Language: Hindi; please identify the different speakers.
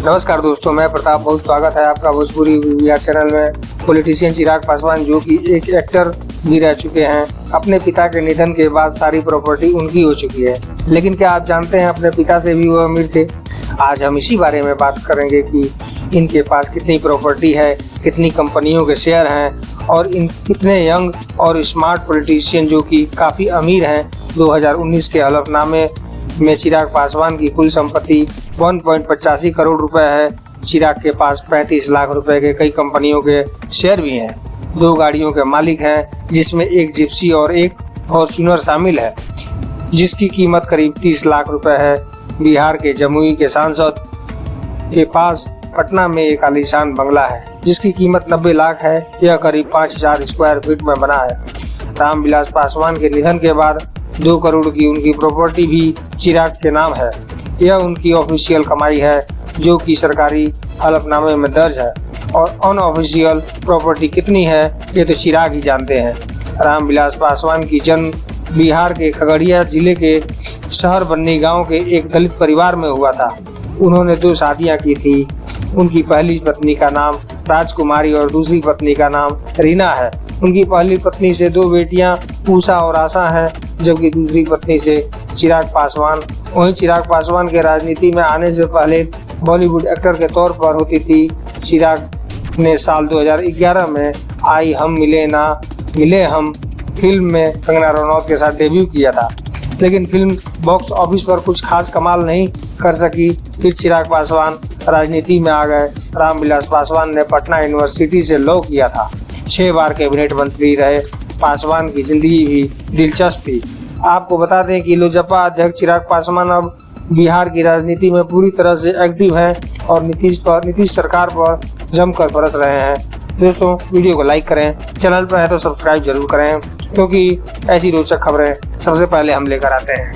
Speaker 1: नमस्कार दोस्तों, मैं प्रताप। बहुत स्वागत है आपका भोजपुरी बिहार चैनल में। पॉलिटिशियन चिराग पासवान, जो कि एक एक्टर भी रह चुके हैं, अपने पिता के निधन के बाद सारी प्रॉपर्टी उनकी हो चुकी है। लेकिन क्या आप जानते हैं अपने पिता से भी वो अमीर थे? आज हम इसी बारे में बात करेंगे कि इनके पास कितनी प्रॉपर्टी है, कितनी कंपनियों के शेयर हैं और इन कितने यंग और स्मार्ट पॉलिटिशियन जो कि काफ़ी अमीर हैं। 2019 के हलफनामे में चिराग पासवान की कुल संपत्ति 1.85 करोड़ रुपए है। चिराग के पास 35 लाख रुपए के कई कंपनियों के शेयर भी हैं। 2 गाड़ियों के मालिक हैं, जिसमें एक जिप्सी और एक फॉर्च्यूनर शामिल है, जिसकी कीमत करीब 30 लाख रुपए है। बिहार के जमुई के सांसद के पास पटना में एक आलीशान बंगला है, जिसकी कीमत 90 लाख है। यह करीब 5000 स्क्वायर फीट में बना है। रामविलास पासवान के निधन के बाद 2 करोड़ की उनकी प्रॉपर्टी भी चिराग के नाम है। यह उनकी ऑफिशियल कमाई है, जो कि सरकारी हलफनामे में दर्ज है, और अनऑफिशियल प्रॉपर्टी कितनी है ये तो चिराग ही जानते हैं। रामविलास पासवान की जन्म बिहार के खगड़िया जिले के शहर बन्नी गांव के एक दलित परिवार में हुआ था। उन्होंने 2 शादियां की थी। उनकी पहली पत्नी का नाम राजकुमारी और दूसरी पत्नी का नाम रीना है। उनकी पहली पत्नी से 2 बेटियां उषा और आशा हैं, जबकि दूसरी पत्नी से चिराग पासवान। वहीं चिराग पासवान के राजनीति में आने से पहले बॉलीवुड एक्टर के तौर पर होती थी। चिराग ने साल 2011 में आई हम मिले ना मिले हम फिल्म में कंगना रनौत के साथ डेब्यू किया था, लेकिन फिल्म बॉक्स ऑफिस पर कुछ खास कमाल नहीं कर सकी। फिर चिराग पासवान राजनीति में आ गए। रामविलास पासवान ने पटना यूनिवर्सिटी से लॉ किया था। 6 बार कैबिनेट मंत्री रहे। पासवान की जिंदगी भी दिलचस्प थी। आपको बता दें कि लोजपा अध्यक्ष चिराग पासवान अब बिहार की राजनीति में पूरी तरह से एक्टिव हैं और नीतीश सरकार पर जमकर बरस रहे हैं। दोस्तों, वीडियो को लाइक करें, चैनल पर है तो सब्सक्राइब जरूर करें, क्योंकि ऐसी रोचक खबरें सबसे पहले हम लेकर आते हैं।